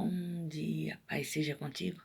Bom dia, Pai seja contigo,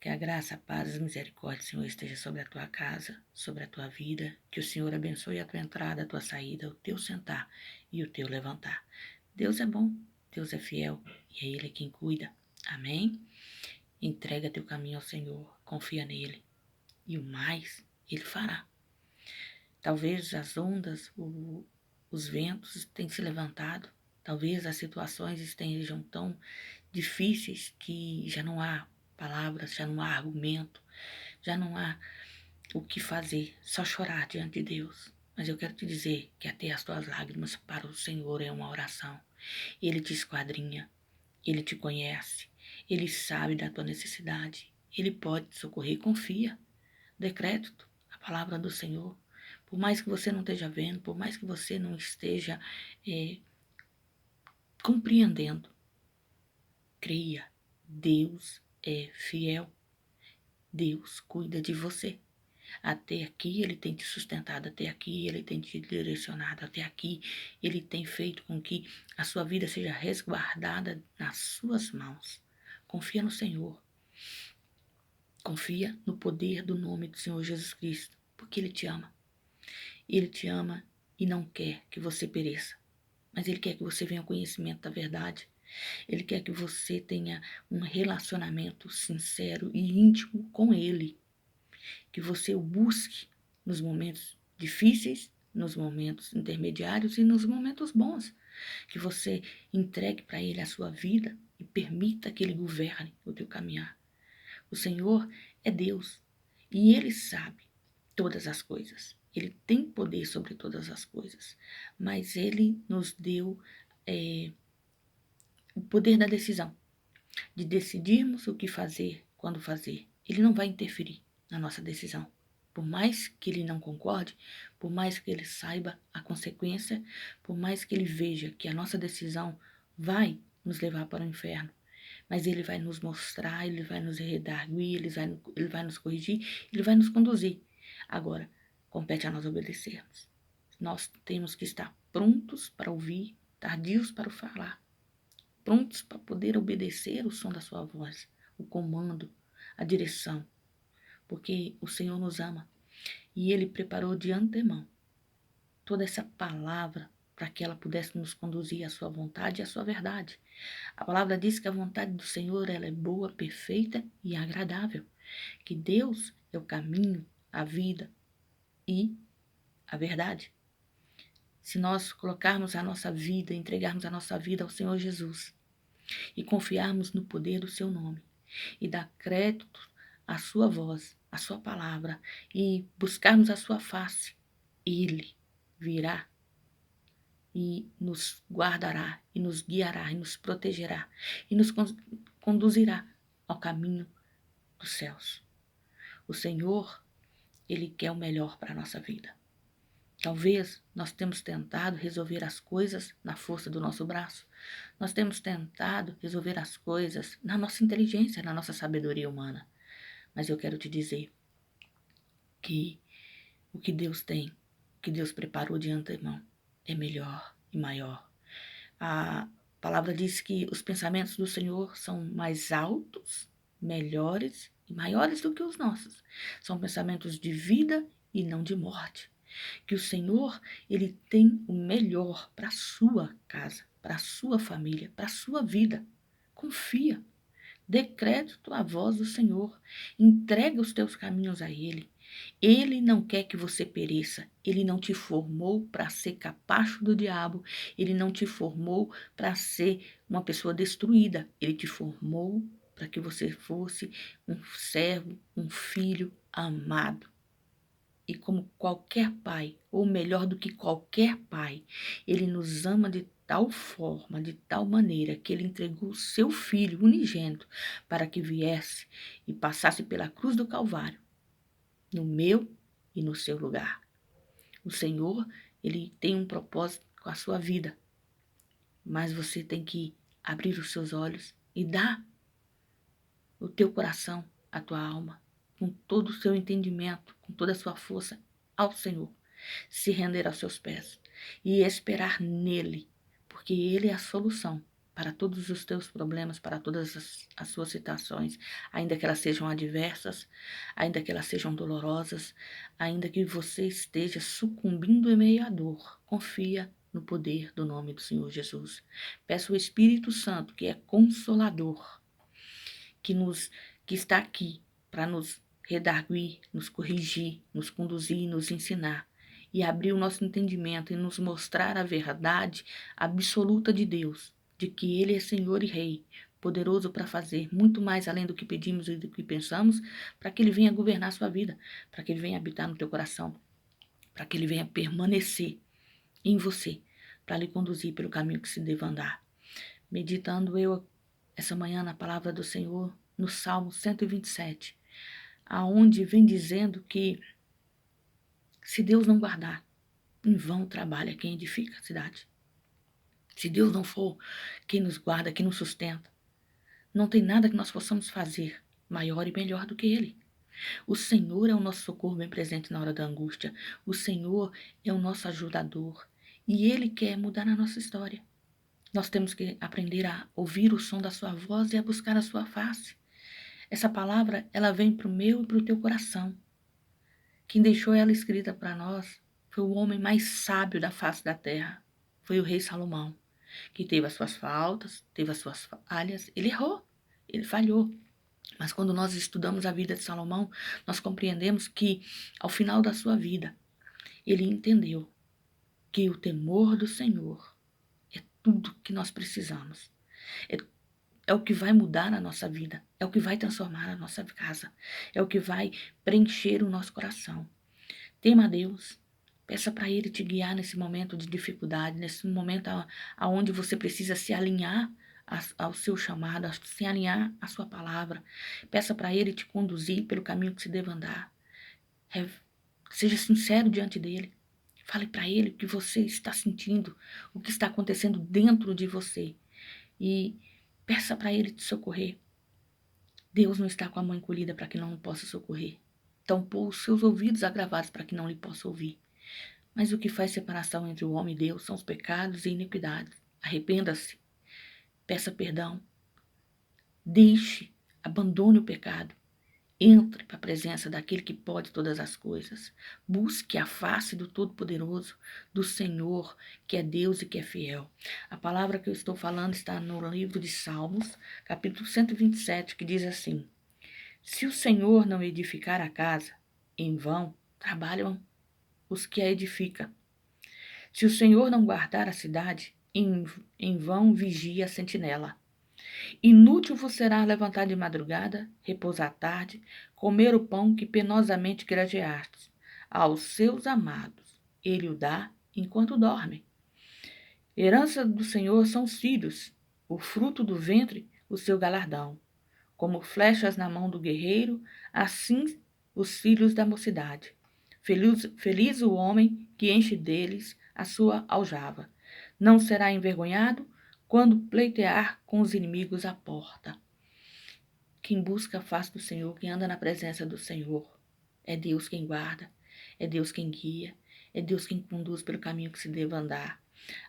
que a graça, a paz e a misericórdia, Senhor, esteja sobre a tua casa, sobre a tua vida, que o Senhor abençoe a tua entrada, a tua saída, o teu sentar e o teu levantar. Deus é bom, Deus é fiel e é Ele quem cuida. Amém? Entrega teu caminho ao Senhor, confia nele e o mais Ele fará. Talvez as ondas, os ventos tenham se levantado, talvez as situações estejam tão difíceis que já não há palavras, já não há argumento, já não há o que fazer, só chorar diante de Deus. Mas eu quero te dizer que até as tuas lágrimas para o Senhor é uma oração. Ele te esquadrinha, Ele te conhece, Ele sabe da tua necessidade, Ele pode te socorrer. Confia, decreto a palavra do Senhor. Por mais que você não esteja vendo, por mais que você não esteja compreendendo, creia, Deus é fiel. Deus cuida de você. Até aqui Ele tem te sustentado, até aqui Ele tem te direcionado, até aqui Ele tem feito com que a sua vida seja resguardada nas suas mãos. Confia no Senhor. Confia no poder do nome do Senhor Jesus Cristo, porque Ele te ama. Ele te ama e não quer que você pereça, mas Ele quer que você venha ao conhecimento da verdade. Ele quer que você tenha um relacionamento sincero e íntimo com Ele. Que você o busque nos momentos difíceis, nos momentos intermediários e nos momentos bons. Que você entregue para Ele a sua vida e permita que Ele governe o teu caminhar. O Senhor é Deus e Ele sabe todas as coisas. Ele tem poder sobre todas as coisas, mas Ele nos deu o poder da decisão, de decidirmos o que fazer, quando fazer. Ele não vai interferir na nossa decisão. Por mais que ele não concorde, por mais que ele saiba a consequência, por mais que ele veja que a nossa decisão vai nos levar para o inferno, mas ele vai nos mostrar, ele vai nos redarguir, ele vai nos corrigir, ele vai nos conduzir. Agora, compete a nós obedecermos. Nós temos que estar prontos para ouvir, tardios para falar, prontos para poder obedecer o som da sua voz, o comando, a direção, porque o Senhor nos ama e Ele preparou de antemão toda essa palavra para que ela pudesse nos conduzir à sua vontade e à sua verdade. A palavra diz que a vontade do Senhor ela é boa, perfeita e agradável, que Deus é o caminho, a vida e a verdade. Se nós colocarmos a nossa vida, entregarmos a nossa vida ao Senhor Jesus e confiarmos no poder do seu nome e dar crédito à sua voz, à sua palavra e buscarmos a sua face, Ele virá e nos guardará e nos guiará e nos protegerá e nos conduzirá ao caminho dos céus. O Senhor, Ele quer o melhor para a nossa vida. Talvez nós temos tentado resolver as coisas na força do nosso braço. Nós temos tentado resolver as coisas na nossa inteligência, na nossa sabedoria humana. Mas eu quero te dizer que o que Deus tem, o que Deus preparou de antemão, é melhor e maior. A palavra diz que os pensamentos do Senhor são mais altos, melhores e maiores do que os nossos. São pensamentos de vida e não de morte. Que o Senhor, Ele tem o melhor para a sua casa, para a sua família, para a sua vida. Confia, dê crédito à voz do Senhor, entrega os teus caminhos a Ele. Ele não quer que você pereça, Ele não te formou para ser capacho do diabo, Ele não te formou para ser uma pessoa destruída, Ele te formou para que você fosse um servo, um filho amado. E como qualquer pai, ou melhor do que qualquer pai, Ele nos ama de tal forma, de tal maneira, que Ele entregou o seu Filho unigênito para que viesse e passasse pela cruz do Calvário, no meu e no seu lugar. O Senhor, Ele tem um propósito com a sua vida, mas você tem que abrir os seus olhos e dar o teu coração, a tua alma, com todo o seu entendimento, com toda a sua força ao Senhor, se render aos seus pés e esperar nele, porque Ele é a solução para todos os teus problemas, para todas as suas situações, ainda que elas sejam adversas, ainda que elas sejam dolorosas, ainda que você esteja sucumbindo em meio à dor. Confia no poder do nome do Senhor Jesus. Peça o Espírito Santo, que é consolador, que está aqui para nos redarguir, nos corrigir, nos conduzir, nos ensinar e abrir o nosso entendimento e nos mostrar a verdade absoluta de Deus, de que Ele é Senhor e Rei, poderoso para fazer muito mais além do que pedimos e do que pensamos, para que Ele venha governar a sua vida, para que Ele venha habitar no teu coração, para que Ele venha permanecer em você, para lhe conduzir pelo caminho que se deva andar. Meditando eu essa manhã na palavra do Senhor, no Salmo 127, aonde vem dizendo que se Deus não guardar, em vão trabalha quem edifica a cidade. Se Deus não for quem nos guarda, quem nos sustenta, não tem nada que nós possamos fazer maior e melhor do que Ele. O Senhor é o nosso socorro bem presente na hora da angústia. O Senhor é o nosso ajudador. E Ele quer mudar a nossa história. Nós temos que aprender a ouvir o som da sua voz e a buscar a sua face. Essa palavra, ela vem para o meu e para o teu coração. Quem deixou ela escrita para nós foi o homem mais sábio da face da terra. Foi o rei Salomão, que teve as suas faltas, teve as suas falhas. Ele errou, ele falhou. Mas quando nós estudamos a vida de Salomão, nós compreendemos que, ao final da sua vida, ele entendeu que o temor do Senhor é tudo que nós precisamos. É o que vai mudar a nossa vida, é o que vai transformar a nossa casa, é o que vai preencher o nosso coração. Tema a Deus, peça para Ele te guiar nesse momento de dificuldade, nesse momento onde você precisa se alinhar ao seu chamado, se alinhar à sua palavra. Peça para Ele te conduzir pelo caminho que se deve andar. Seja sincero diante dEle. Fale para Ele o que você está sentindo, o que está acontecendo dentro de você. E peça para Ele te socorrer. Deus não está com a mão encolhida para que não possa socorrer. Tampou os seus ouvidos agravados para que não lhe possa ouvir. Mas o que faz separação entre o homem e Deus são os pecados e iniquidades. Arrependa-se. Peça perdão. Deixe, abandone o pecado. Entre para a presença daquele que pode todas as coisas. Busque a face do Todo-Poderoso, do Senhor, que é Deus e que é fiel. A palavra que eu estou falando está no livro de Salmos, capítulo 127, que diz assim: se o Senhor não edificar a casa, em vão trabalham os que a edificam. Se o Senhor não guardar a cidade, em vão vigia a sentinela. Inútil vos será levantar de madrugada, repousar à tarde, comer o pão que penosamente grajeastes. Aos seus amados ele o dá enquanto dorme. Herança do Senhor são os filhos, o fruto do ventre, o seu galardão. Como flechas na mão do guerreiro, assim os filhos da mocidade. Feliz o homem que enche deles a sua aljava. Não será envergonhado quando pleitear com os inimigos à porta. Quem busca a face do Senhor, quem anda na presença do Senhor, é Deus quem guarda, é Deus quem guia, é Deus quem conduz pelo caminho que se deve andar.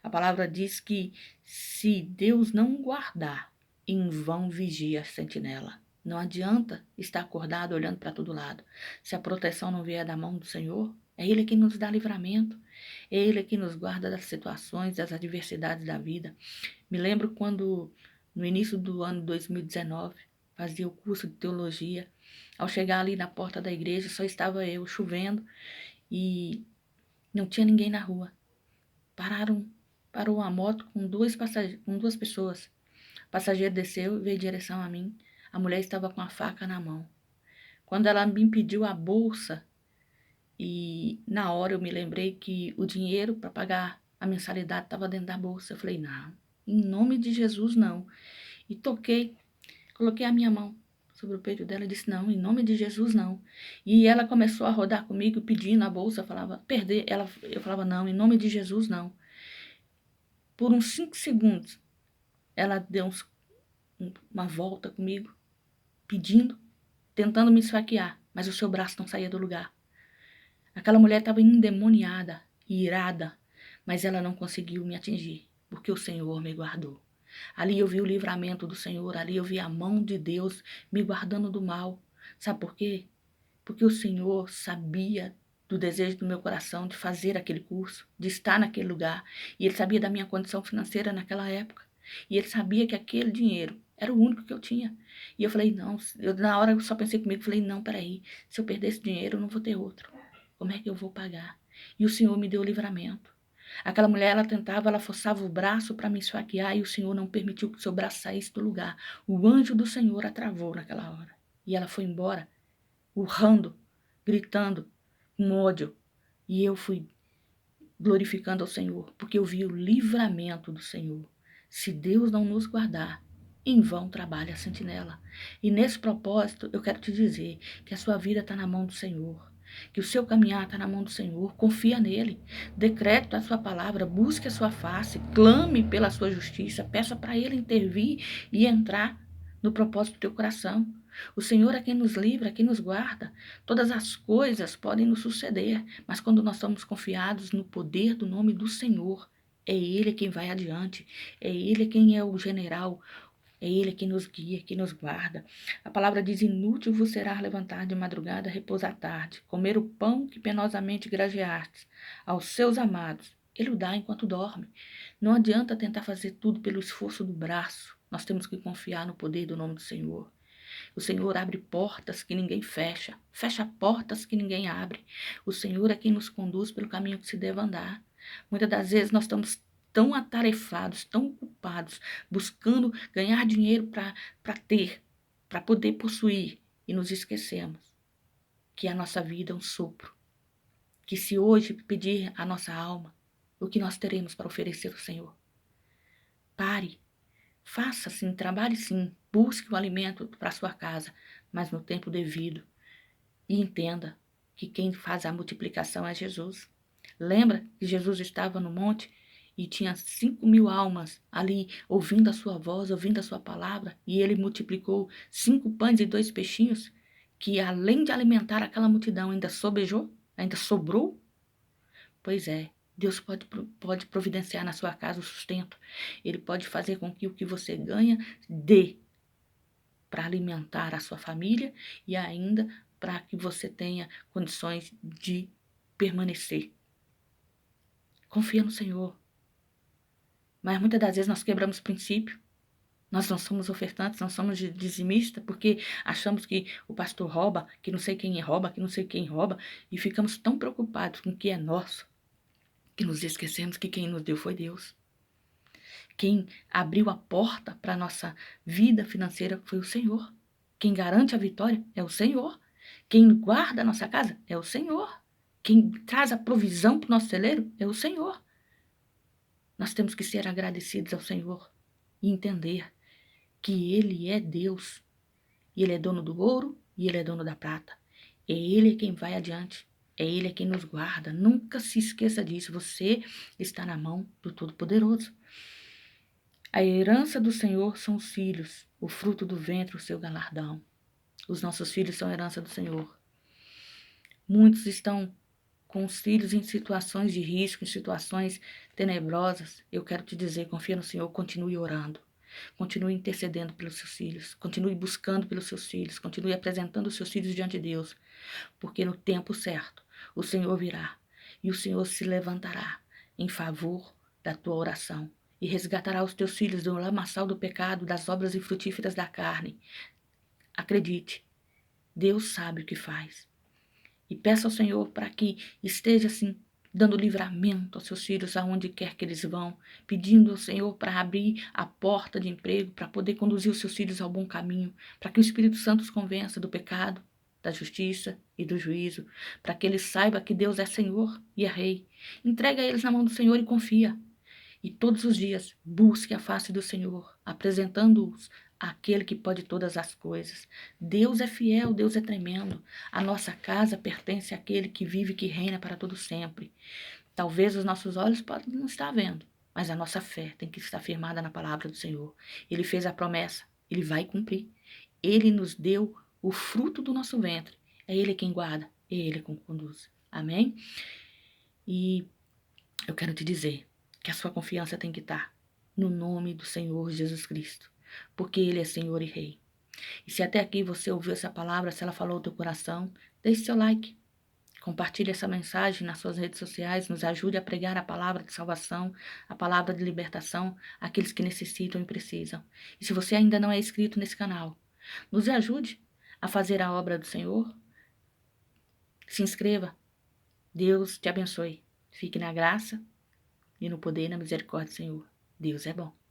A palavra diz que se Deus não guardar, em vão vigia a sentinela. Não adianta estar acordado olhando para todo lado. Se a proteção não vier da mão do Senhor, é Ele quem nos dá livramento. É Ele quem nos guarda das situações, das adversidades da vida. Me lembro quando, no início do ano 2019, fazia o curso de teologia. Ao chegar ali na porta da igreja, só estava eu, chovendo, e não tinha ninguém na rua. Parou uma moto com duas pessoas. O passageiro desceu e veio em direção a mim. A mulher estava com a faca na mão. Quando ela me pediu a bolsa, e na hora eu me lembrei que o dinheiro para pagar a mensalidade estava dentro da bolsa. Eu falei, não, em nome de Jesus, não. E coloquei a minha mão sobre o peito dela e disse, não, em nome de Jesus, não. E ela começou a rodar comigo pedindo a bolsa, eu falava, não, em nome de Jesus, não. Por uns 5 segundos, ela deu uma volta comigo, pedindo, tentando me esfaquear, mas o seu braço não saía do lugar. Aquela mulher estava endemoniada e irada, mas ela não conseguiu me atingir, porque o Senhor me guardou. Ali eu vi o livramento do Senhor, ali eu vi a mão de Deus me guardando do mal. Sabe por quê? Porque o Senhor sabia do desejo do meu coração de fazer aquele curso, de estar naquele lugar. E Ele sabia da minha condição financeira naquela época. E Ele sabia que aquele dinheiro era o único que eu tinha. E eu falei, não, na hora eu só pensei comigo, falei, não, peraí, se eu perder esse dinheiro eu não vou ter outro. Como é que eu vou pagar? E o Senhor me deu o livramento. Aquela mulher, ela tentava, ela forçava o braço para me esfaquear e o Senhor não permitiu que o seu braço saísse do lugar. O anjo do Senhor a travou naquela hora. E ela foi embora, urrando, gritando, com ódio. E eu fui glorificando ao Senhor, porque eu vi o livramento do Senhor. Se Deus não nos guardar, em vão trabalha a sentinela. E nesse propósito, eu quero te dizer que a sua vida está na mão do Senhor, que o seu caminhar está na mão do Senhor. Confia nele, decrete a sua palavra, busque a sua face, clame pela sua justiça, peça para ele intervir e entrar no propósito do teu coração. O Senhor é quem nos livra, é quem nos guarda. Todas as coisas podem nos suceder, mas quando nós estamos confiados no poder do nome do Senhor, é Ele quem vai adiante, é Ele quem é o general, é Ele quem nos guia, quem nos guarda. A palavra diz, inútil vos será levantar de madrugada, repousar à tarde, comer o pão que penosamente grajeastes aos seus amados. Ele o dá enquanto dorme. Não adianta tentar fazer tudo pelo esforço do braço. Nós temos que confiar no poder do nome do Senhor. O Senhor abre portas que ninguém fecha, fecha portas que ninguém abre. O Senhor é quem nos conduz pelo caminho que se deve andar. Muitas das vezes nós estamos tão atarefados, tão ocupados, buscando ganhar dinheiro para ter, para poder possuir, e nos esquecemos que a nossa vida é um sopro. Que se hoje pedir a nossa alma, o que nós teremos para oferecer ao Senhor? Pare. Faça sim, trabalhe sim, busque o alimento para sua casa, mas no tempo devido. E entenda que quem faz a multiplicação é Jesus. Lembra que Jesus estava no monte e tinha 5.000 almas ali ouvindo a sua voz, ouvindo a sua palavra, e ele multiplicou 5 pães e 2 peixinhos, que além de alimentar aquela multidão ainda sobejou, ainda sobrou? Pois é, Deus pode providenciar na sua casa o sustento. Ele pode fazer com que o que você ganha dê para alimentar a sua família e ainda para que você tenha condições de permanecer. Confia no Senhor. Mas muitas das vezes nós quebramos princípio. Nós não somos ofertantes, não somos dizimistas, porque achamos que o pastor rouba, que não sei quem rouba, que não sei quem rouba, e ficamos tão preocupados com o que é nosso, que nos esquecemos que quem nos deu foi Deus. Quem abriu a porta para a nossa vida financeira foi o Senhor. Quem garante a vitória é o Senhor. Quem guarda a nossa casa é o Senhor. Quem traz a provisão para o nosso celeiro é o Senhor. Nós temos que ser agradecidos ao Senhor e entender que Ele é Deus. E Ele é dono do ouro e Ele é dono da prata. É Ele quem vai adiante. É Ele quem nos guarda. Nunca se esqueça disso. Você está na mão do Todo-Poderoso. A herança do Senhor são os filhos, o fruto do ventre, o seu galardão. Os nossos filhos são a herança do Senhor. Muitos estão com os filhos em situações de risco, em situações tenebrosas. Eu quero te dizer, confia no Senhor, continue orando. Continue intercedendo pelos seus filhos. Continue buscando pelos seus filhos. Continue apresentando os seus filhos diante de Deus. Porque no tempo certo, o Senhor virá. E o Senhor se levantará em favor da tua oração. E resgatará os teus filhos do lamaçal do pecado, das obras infrutíferas da carne. Acredite, Deus sabe o que faz. E peça ao Senhor para que esteja assim, dando livramento aos seus filhos aonde quer que eles vão, pedindo ao Senhor para abrir a porta de emprego, para poder conduzir os seus filhos ao bom caminho, para que o Espírito Santo os convença do pecado, da justiça e do juízo, para que eles saibam que Deus é Senhor e é Rei. Entrega eles na mão do Senhor e confia. E todos os dias busque a face do Senhor, apresentando-os àquele que pode todas as coisas. Deus é fiel, Deus é tremendo. A nossa casa pertence àquele que vive e que reina para todo sempre. Talvez os nossos olhos podem não estar vendo, mas a nossa fé tem que estar firmada na palavra do Senhor. Ele fez a promessa, Ele vai cumprir. Ele nos deu o fruto do nosso ventre. É Ele quem guarda, é Ele quem conduz. Amém? E eu quero te dizer que a sua confiança tem que estar no nome do Senhor Jesus Cristo, porque Ele é Senhor e Rei. E se até aqui você ouviu essa palavra, se ela falou ao teu coração, deixe seu like. Compartilhe essa mensagem nas suas redes sociais, nos ajude a pregar a palavra de salvação, a palavra de libertação àqueles que necessitam e precisam. E se você ainda não é inscrito nesse canal, nos ajude a fazer a obra do Senhor. Se inscreva. Deus te abençoe. Fique na graça e no poder e na misericórdia do Senhor. Deus é bom.